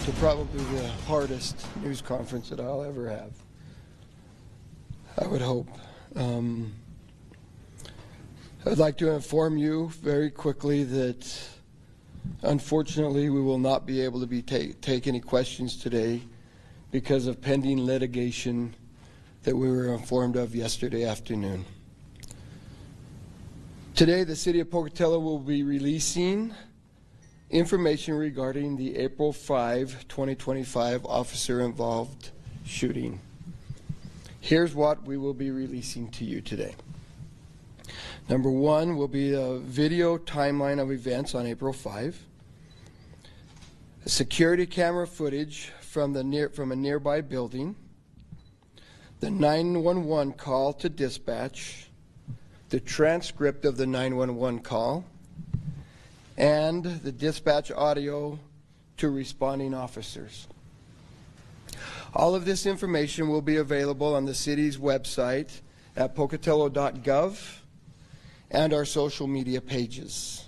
to probably the hardest news conference that I'll ever have, I would hope. I'd like to inform you very quickly that unfortunately we will not be able to take any questions today because of pending litigation that we were informed of yesterday afternoon. Today the City of Pocatello will be releasing information regarding the April 5, 2025 officer-involved shooting. Here's what we will be releasing to you today. Number one will be a video timeline of events on April 5, security camera footage from a nearby building, the 911 call to dispatch, the transcript of the 911 call, and the dispatch audio to responding officers. All of this information will be available on the city's website at pocatello.gov and our social media pages.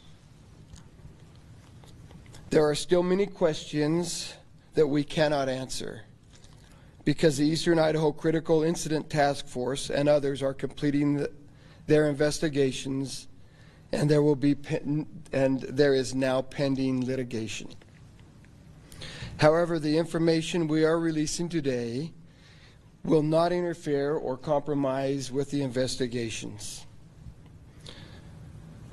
There are still many questions that we cannot answer because the Eastern Idaho Critical Incident Task Force and others are completing their investigations, and there is now pending litigation. However, the information we are releasing today will not interfere or compromise with the investigations.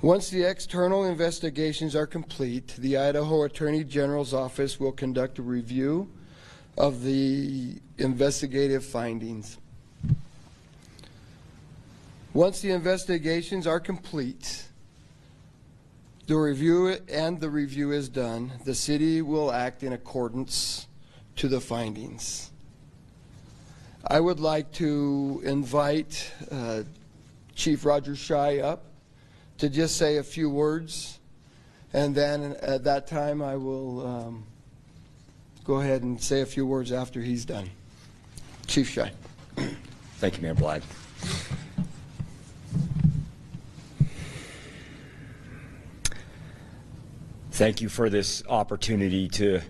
Once the external investigations are complete, the Idaho Attorney General's office will conduct a review of the investigative findings. Once the investigations are complete, the review is done, the city will act in accordance to the findings. I would like to invite Chief Roger Shy up to just say a few words, and then at that time I will go ahead and say a few words after he's done. Chief Shy. Thank you, Mayor Blad. Thank you for this opportunity to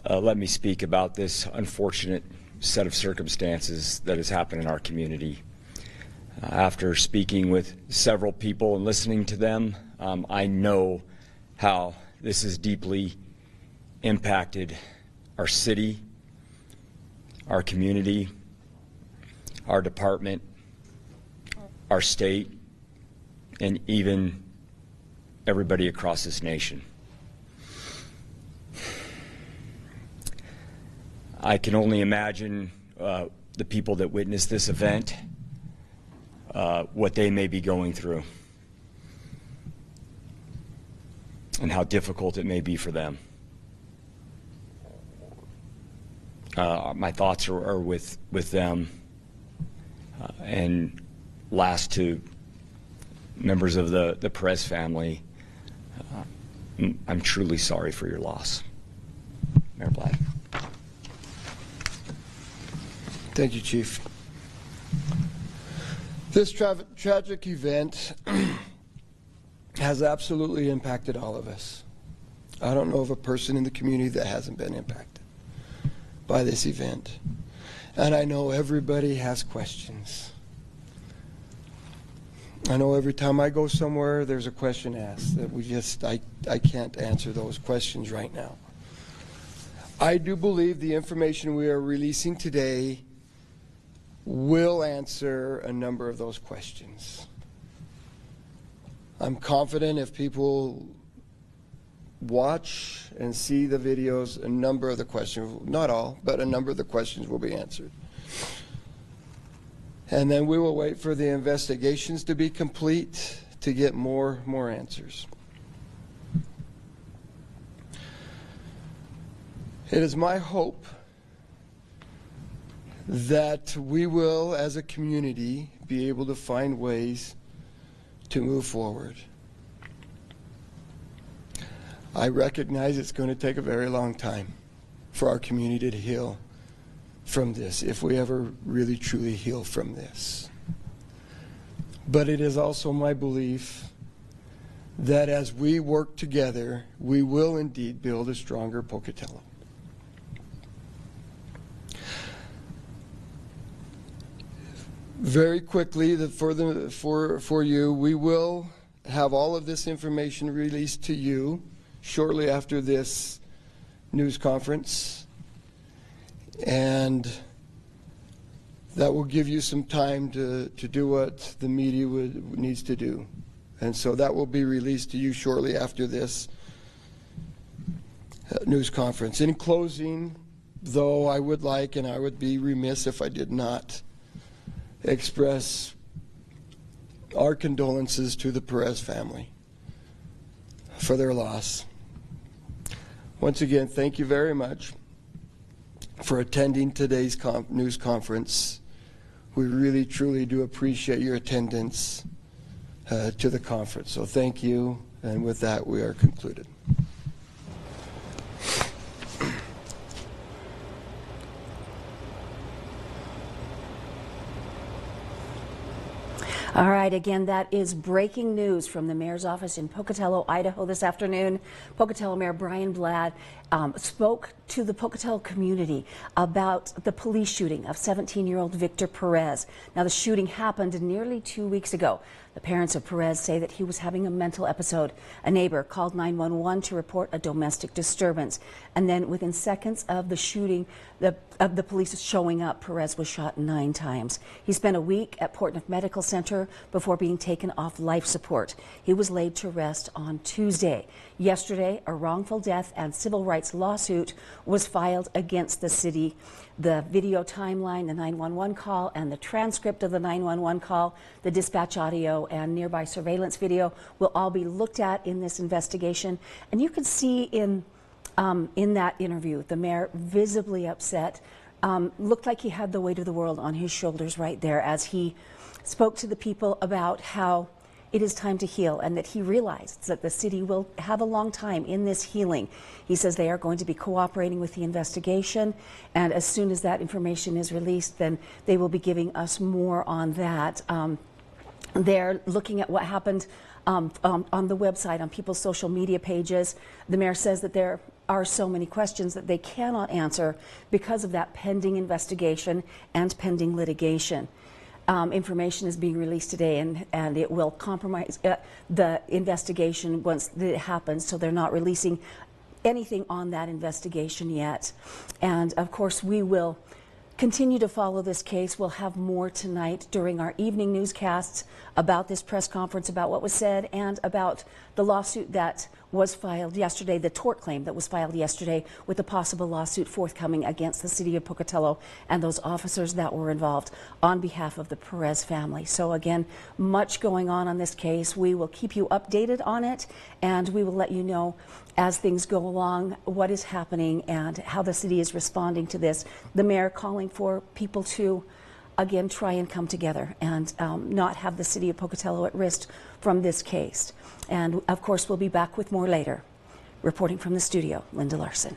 let me speak about this unfortunate set of circumstances that has happened in our community. After speaking with several people and listening to them, I know how this has deeply impacted our city, our community, our department, our state, and even everybody across this nation. I can only imagine the people that witnessed this event, what they may be going through, and how difficult it may be for them. My thoughts are with them, and last to members of the Perez family. I'm truly sorry for your loss. Mayor Blad. Thank you, Chief. This tragic event has absolutely impacted all of us. I don't know of a person in the community that hasn't been impacted by this event. And I know everybody has questions. I know every time I go somewhere, there's a question asked that I can't answer those questions right now. I do believe the information we are releasing today will answer a number of those questions. I'm confident if people watch and see the videos, a number of the questions, not all, but a number of the questions will be answered. And then we will wait for the investigations to be complete to get more answers. It is my hope that we will, as a community, be able to find ways to move forward. I recognize it's going to take a very long time for our community to heal from this, if we ever really truly heal from this. But it is also my belief that as we work together, we will indeed build a stronger Pocatello. Very quickly, for you, we will have all of this information released to you shortly after this news conference, and that will give you some time to do what the media needs to do. And so that will be released to you shortly after this news conference. In closing, though, I would like, and I would be remiss if I did not express our condolences to the Perez family for their loss. Once again, thank you very much for attending today's news conference. We really, truly do appreciate your attendance to the conference. So thank you, and with that, we are concluded. All right, again, that is breaking news from the mayor's office in Pocatello, Idaho this afternoon. Pocatello Mayor Brian Blad spoke to the Pocatello community about the police shooting of 17-year-old Victor Perez. Now, the shooting happened nearly 2 weeks ago. The parents of Perez say that he was having a mental episode. A neighbor called 911 to report a domestic disturbance. And then within seconds of the shooting, of the police showing up, Perez was shot 9 times. He spent a week at Portneuf Medical Center before being taken off life support. He was laid to rest on Tuesday. Yesterday, a wrongful death and civil rights lawsuit was filed against the city. The video timeline, the 911 call, and the transcript of the 911 call, the dispatch audio, and nearby surveillance video will all be looked at in this investigation. And you can see in that interview, the mayor visibly upset, looked like he had the weight of the world on his shoulders right there as he spoke to the people about how it is time to heal and that he realized that the city will have a long time in this healing. He says they are going to be cooperating with the investigation, and as soon as that information is released, then they will be giving us more on that. They're looking at what happened on the website, on people's social media pages. The mayor says that there are so many questions that they cannot answer because of that pending investigation and pending litigation. Information is being released today, and it will compromise the investigation once it happens, so they're not releasing anything on that investigation yet. And of course, we will continue to follow this case. We'll have more tonight during our evening newscasts about this press conference, about what was said, and about the lawsuit that was filed yesterday, the tort claim that was filed yesterday, with a possible lawsuit forthcoming against the city of Pocatello and those officers that were involved on behalf of the Perez family. So again, much going on this case. We will keep you updated on it, and we will let you know as things go along what is happening and how the city is responding to this. The mayor calling for people to again try and come together and not have the city of Pocatello at risk from this case. And of course, we'll be back with more later. Reporting from the studio, Linda Larson.